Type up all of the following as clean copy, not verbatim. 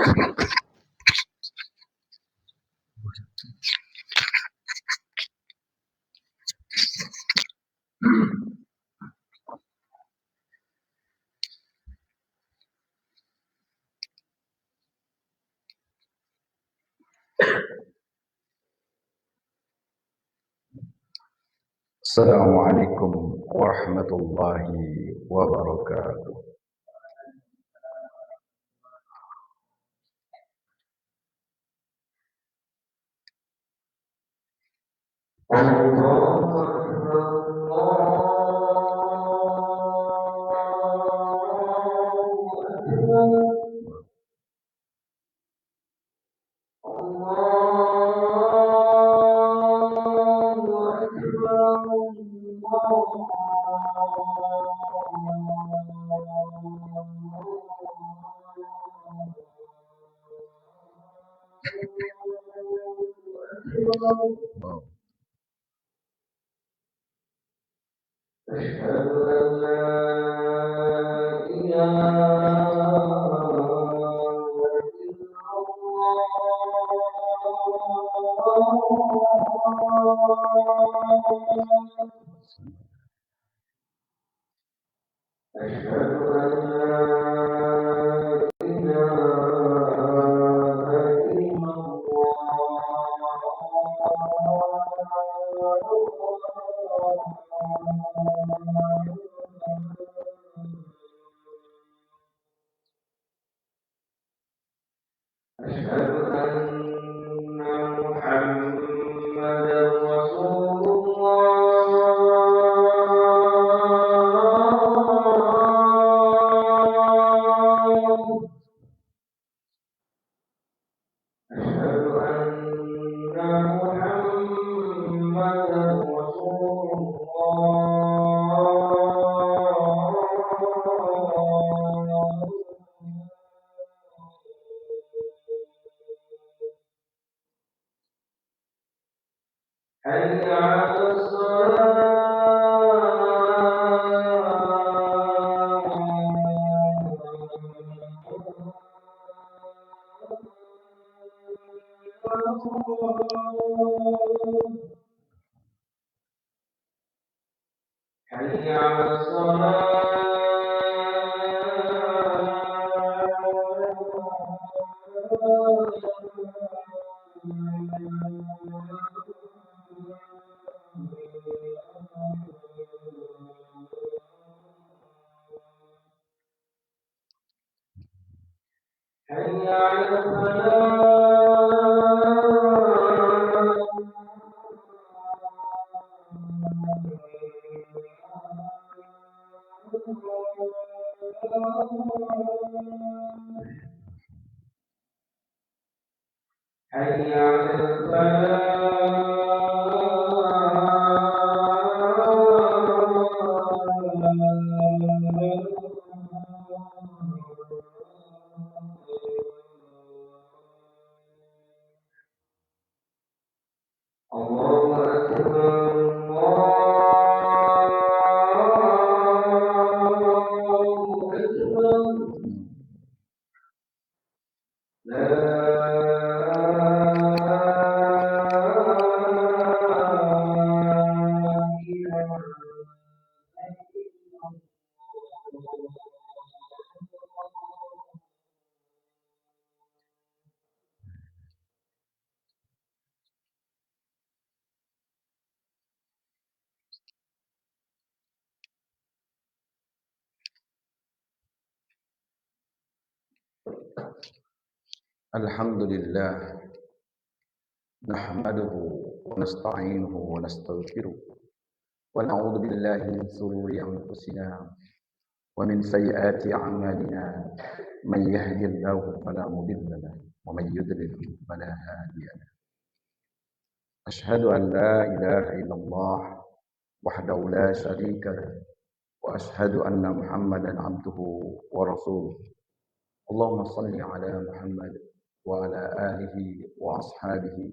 Assalamualaikum warahmatullahi wabarakatuh. Alhamdulillah, nahmaduhu wa nasta'inuhu wa nastaghfiruh wa na'udzu billahi min shururi anfusina wa min sayyiati a'malina. Man yahdihillahu fala mudilla lahu wa man yudlil fala hadiya lahu. Ashhadu an la ilaha illallah wahdahu la syarika lahu wa ashhadu anna Muhammadan abduhu wa rasuluh. Allahumma shalli ala Muhammad wa ala alihi wa ashabihi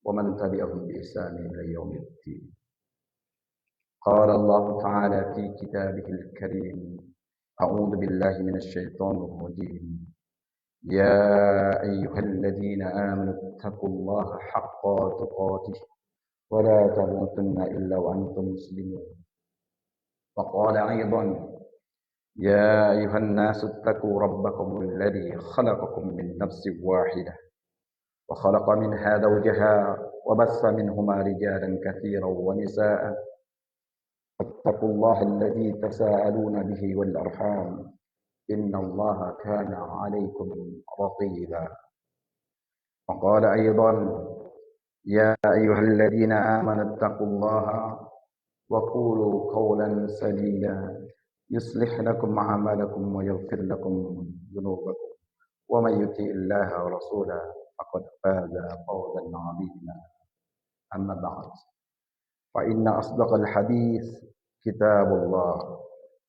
wa man tabi'ahum bi ihsan ila yaumiddin. Qala Allah Ta'ala fi kitabihil karim, a'udzu billahi minasy syaithanir rajim. يا أيها الذين آمنوا اتقوا الله حق تقاته ولا تموتن إلا وأنتم مسلمون. وقال أيضا يا أيها الناس اتقوا ربكم الذي خلقكم من نفس واحدة وخلق منها زوجها وبث منهما رجالا كثيرا ونساء فاتقوا الله الذي تساءلون به والأرحام إن الله كان عليكم رقيبا. وقال أيضا يا أيها الذين آمنوا اتقوا الله وقولوا قولا سديدا يصلح لكم أعمالكم ويغفر لكم ذنوبكم ومن يطع الله ورسوله فقد فاز فوزا عظيما. أما بعد فإن أصدق الحديث كتاب الله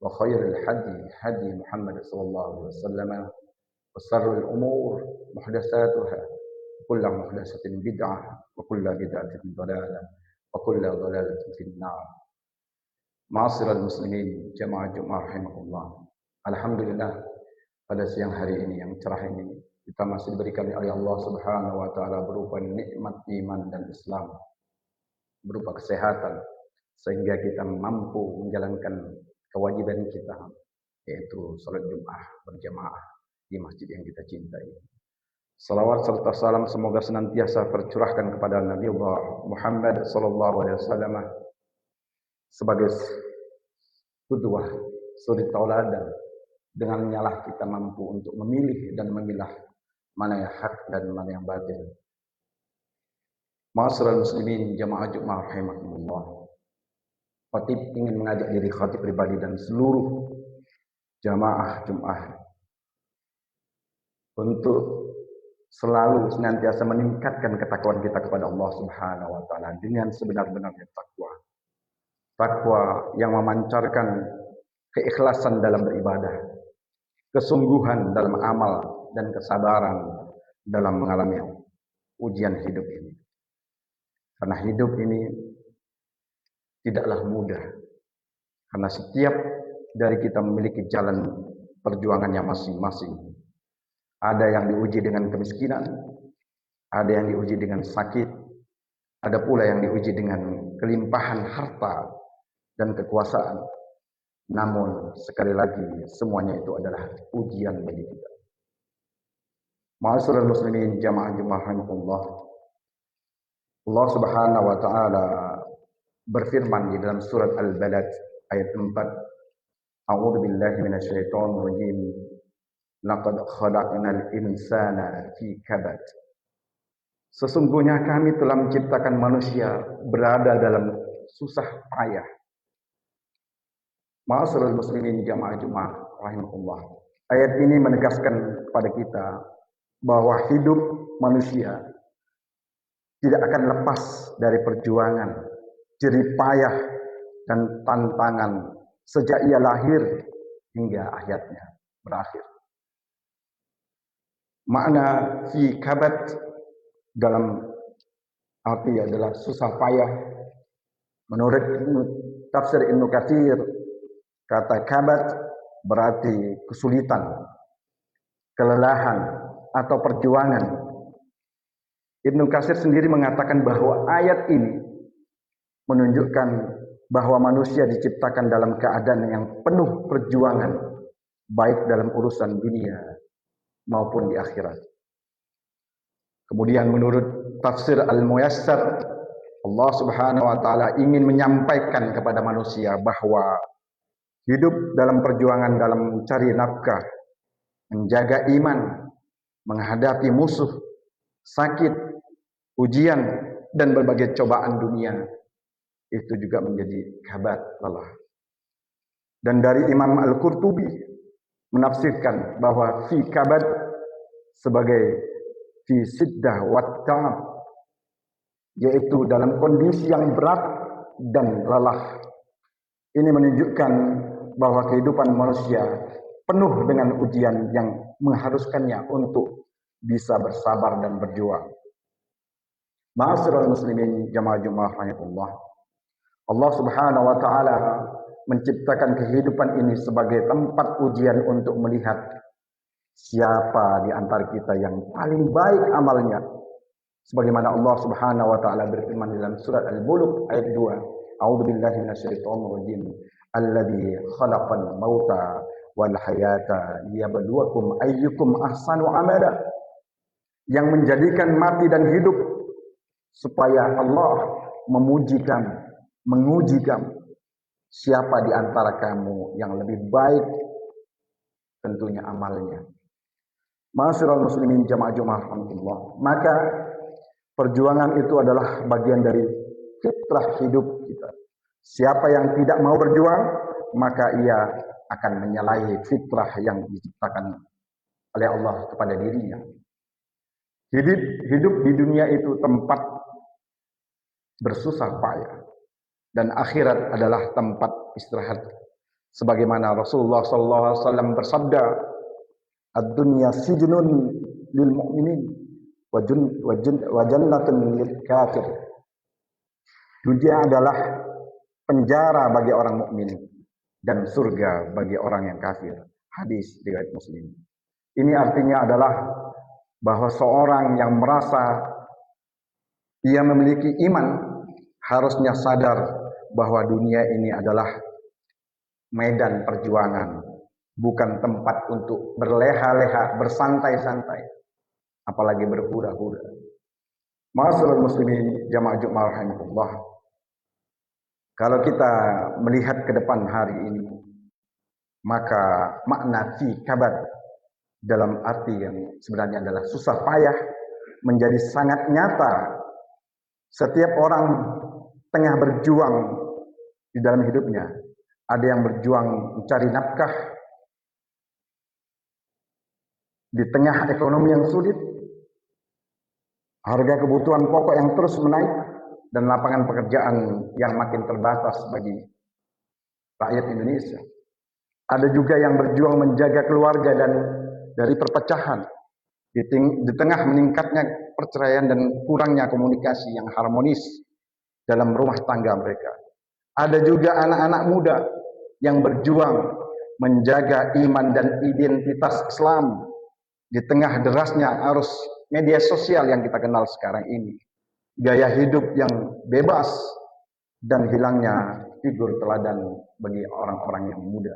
وخير الهدي هدي محمد صلى الله عليه وسلم وشر الأمور محدثاتها وكل محدثة بدعة وكل بدعة ضلالة وكل ضلالة في النار. Ma'asyiral muslimin jamaah Jumat rahimakumullah. Alhamdulillah pada siang hari ini yang cerah ini kita masih diberikan oleh Allah Subhanahu wa taala berupa nikmat iman dan Islam, berupa kesehatan sehingga kita mampu menjalankan kewajiban kita yaitu salat Jumat berjamaah di masjid yang kita cintai. Salawat serta salam semoga senantiasa tercurahkan kepada Nabi Allah Muhammad sallallahu alaihi wasallam sebagai qudwah, suri tauladan. Dengannya lah kita mampu untuk memilih dan memilah mana yang hak dan mana yang batil. Ma'asyiral muslimin jamaah Jumat rahimakumullah. Khatib ingin mengajak diri khatib pribadi dan seluruh jamaah Jumat untuk selalu senantiasa meningkatkan ketakwaan kita kepada Allah Subhanahu wa taala dengan sebenar-benarnya takwa. Takwa yang memancarkan keikhlasan dalam beribadah, kesungguhan dalam amal, dan kesabaran dalam mengalami ujian hidup ini. Karena hidup ini tidaklah mudah. Karena setiap dari kita memiliki jalan perjuangannya masing-masing. Ada yang diuji dengan kemiskinan, ada yang diuji dengan sakit, ada pula yang diuji dengan kelimpahan harta dan kekuasaan. Namun sekali lagi semuanya itu adalah ujian bagi kita. Ma'asyiral muslimin jamaah Jumat rahimakumullah. Allah Subhanahu wa taala berfirman di dalam surat Al-Balad ayat 4. A'udzu billahi minasyaitonir rajim. Laqad khalaqnal insana fi kabad. Sesungguhnya kami telah menciptakan manusia berada dalam susah payah. Ma'asyiral muslimin jamaah Jumat rahimakumullah. Ayat ini menegaskan kepada kita bahwa hidup manusia tidak akan lepas dari perjuangan, jerih payah dan tantangan sejak ia lahir hingga akhirnya berakhir. Makna fi kabat dalam arti adalah susah payah. Menurut tafsir Ibnu Katsir, kata kabat berarti kesulitan, kelelahan, atau perjuangan. Ibnu Katsir sendiri mengatakan bahwa ayat ini menunjukkan bahwa manusia diciptakan dalam keadaan yang penuh perjuangan, baik dalam urusan dunia maupun di akhirat. Kemudian menurut tafsir Al-Muyassar, Allah Subhanahu wa taala ingin menyampaikan kepada manusia bahwa hidup dalam perjuangan dalam mencari nafkah, menjaga iman, menghadapi musuh, sakit, ujian, dan berbagai cobaan dunia, itu juga menjadi kabat lelah. Dan dari Imam Al-Qurtubi menafsirkan bahwa fi kabat sebagai fi siddah wa ta'ab, yaitu dalam kondisi yang berat dan lelah. Ini menunjukkan bahwa kehidupan manusia penuh dengan ujian yang mengharuskannya untuk bisa bersabar dan berjuang. Ma'asyiral muslimin jamaah Jumat rahimakumullah. Allah Subhanahu wa taala menciptakan kehidupan ini sebagai tempat ujian untuk melihat siapa di antara kita yang paling baik amalnya? Sebagaimana Allah Subhanahu wa taala berfirman dalam surat Al-Mulk ayat 2, A'udzubillahi minasyaitonir rajim. Alladzi khalaqal mauta wal hayata liyabluwakum ayyukum ahsanu amala. Yang menjadikan mati dan hidup supaya Allah menguji kamu. Siapa di antara kamu yang lebih baik tentunya amalnya. Ma'asyiral muslimin jamaah Jumat rahmatullah. Maka perjuangan itu adalah bagian dari fitrah hidup kita. Siapa yang tidak mau berjuang, maka ia akan menyalahi fitrah yang diciptakan oleh Allah kepada dirinya. Hidup di dunia itu tempat bersusah payah, dan akhirat adalah tempat istirahat. Sebagaimana Rasulullah SAW bersabda, "Ad-dunya sijnun lil mu'minin wa jannatun lil kafir." Dunia adalah penjara bagi orang mukmin dan surga bagi orang yang kafir. Hadis riwayat Muslim. Ini artinya adalah bahwa seorang yang merasa ia memiliki iman harusnya sadar bahwa dunia ini adalah medan perjuangan, bukan tempat untuk berleha-leha, bersantai-santai, apalagi berpura-pura. Ma'asyiral muslimin jamaah Jumat rahimahullah. Kalau kita melihat ke depan hari ini, maka makna fi kabar dalam arti yang sebenarnya adalah susah payah menjadi sangat nyata. Setiap orang tengah berjuang di dalam hidupnya. Ada yang berjuang mencari nafkah di tengah ekonomi yang sulit, harga kebutuhan pokok yang terus menaik, dan lapangan pekerjaan yang makin terbatas bagi rakyat Indonesia. Ada juga yang berjuang menjaga keluarga dan dari perpecahan di tengah meningkatnya perceraian dan kurangnya komunikasi yang harmonis dalam rumah tangga mereka. Ada juga anak-anak muda yang berjuang menjaga iman dan identitas Islam di tengah derasnya arus media sosial yang kita kenal sekarang ini. Gaya hidup yang bebas dan hilangnya figur teladan bagi orang-orang yang muda.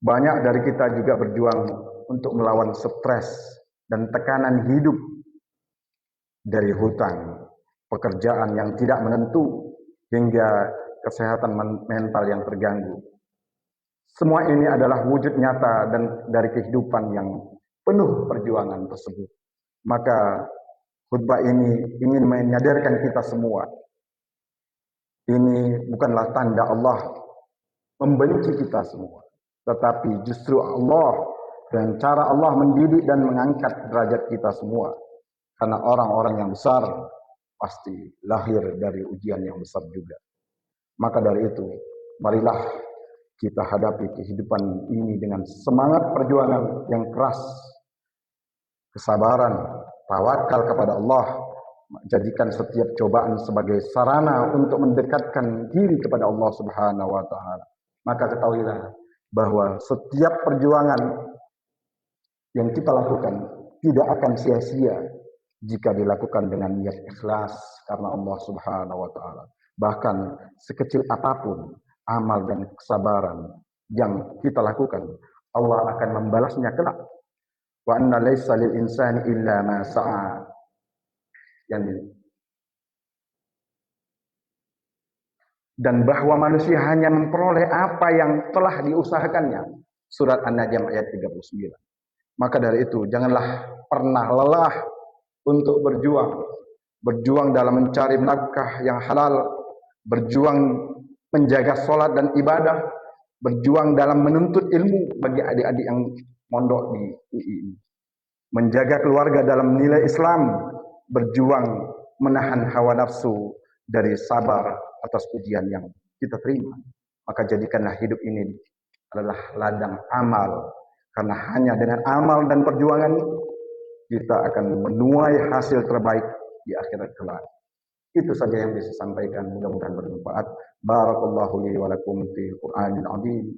Banyak dari kita juga berjuang untuk melawan stres dan tekanan hidup dari hutang, pekerjaan yang tidak menentu, hingga kesehatan mental yang terganggu. Semua ini adalah wujud nyata dan dari kehidupan yang penuh perjuangan tersebut. Maka khutbah ini ingin menyadarkan kita semua. Ini bukanlah tanda Allah membenci kita semua, tetapi justru Allah dan cara Allah mendidik dan mengangkat derajat kita semua. Karena orang-orang yang besar pasti lahir dari ujian yang besar juga. Maka dari itu, marilah kita hadapi kehidupan ini dengan semangat perjuangan yang keras, kesabaran, tawakal kepada Allah, jadikan setiap cobaan sebagai sarana untuk mendekatkan diri kepada Allah Subhanahu wa taala. Maka ketahuilah bahwa setiap perjuangan yang kita lakukan tidak akan sia-sia jika dilakukan dengan niat ikhlas karena Allah Subhanahu wa taala. Bahkan sekecil apapun amal dan kesabaran yang kita lakukan, Allah akan membalasnya kelak. Wa anna laisa lil insani illa ma sa'a. Dan bahwa manusia hanya memperoleh apa yang telah diusahakannya. Surat An-Najm ayat 39. Maka dari itu janganlah pernah lelah untuk berjuang dalam mencari nafkah yang halal, berjuang menjaga sholat dan ibadah, berjuang dalam menuntut ilmu bagi adik-adik yang mondok di UI ini, menjaga keluarga dalam nilai Islam, berjuang menahan hawa nafsu dari sabar atas ujian yang kita terima. Maka jadikanlah hidup ini adalah ladang amal, karena hanya dengan amal dan perjuangan kita akan menuai hasil terbaik di akhirat kelak. Itu saja yang bisa sampaikan, mudah-mudahan bermanfaat. Barakallahu li wa lakum fil Qur'anil azim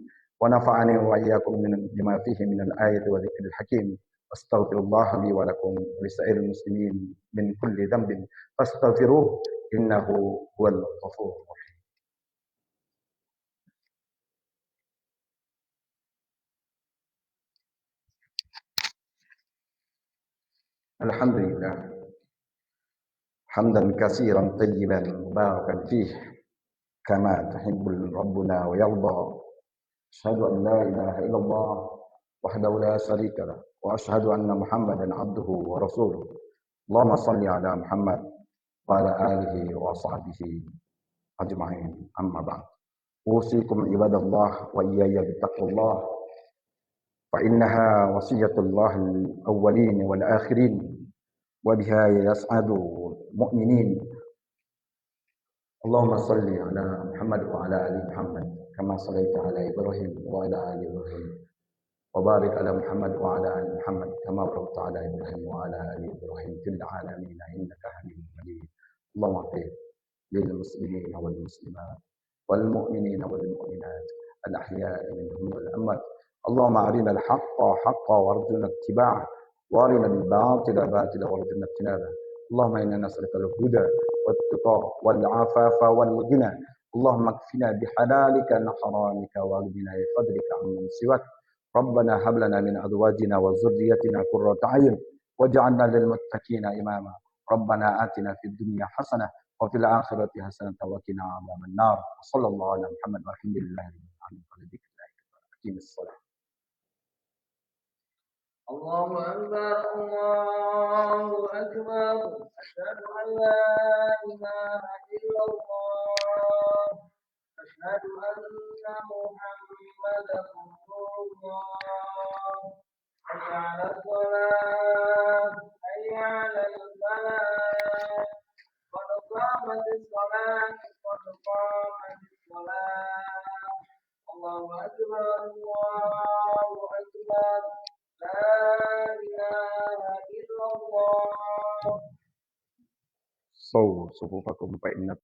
ونفعني وإياكم بما فيه من الآية والذكر الحكيم. أستغفر الله لي ولكم ولسائر المسلمين من كل ذنب فاستغفروه إنه هو الغفور الرحيم. الحمد لله حمدا كثيرا طيبا مباركا فيه كما تحب ربنا ويرضى. أشهد أن لا إله إلا الله وحده لا شريك له وأشهد أن محمدا عبده ورسوله. اللهم صل على محمد وعلى آله وصحبه أجمعين. أما بعد، أوصيكم عباد الله وإياي بتقوى الله، فإنها وصية الله الأولين والآخرين، وبها يسعد المؤمنين. اللهم صل على محمد وعلى آل محمد كما صليت على إبراهيم وعلى آل إبراهيم، وبارك على محمد وعلى آل محمد كما باركت على إبراهيم وعلى آل إبراهيم في العالمين إنك حميد مجيد. اللهم اغفر للمسلمين والمسلمات والمؤمنين والمؤمنات الأحياء منهم والأموات. اللهم أرنا الحق حقا وارزقنا اتباعه، وأرنا الباطل باطلا وارزقنا اجتنابه. اللهم إنا نسألك الهدى والتقى والعفاف والغنى. اللهم اكفنا بحلالك عن حرامك واغننا بفضلك عمن سواك. ربنا هب لنا من أزواجنا وذريتنا قرة أعين واجعلنا للمتقين إماما. ربنا آتنا في الدنيا حسنة وفي الآخرة حسنة وقنا عذاب النار. وصلى الله على محمد والحمد لله رب العالمين. ذكر الله أقيم الصلاة. الله أكبر الله أكبر أشهد أن لا إله إلا الله أشهد أن محمدا رسول الله. حي على الصلاة حي على الفلاح قد قامت الصلاة قد قامت الصلاة. الله أكبر الله أكبر لا إله إلا الله. صووا صفوفكم فإن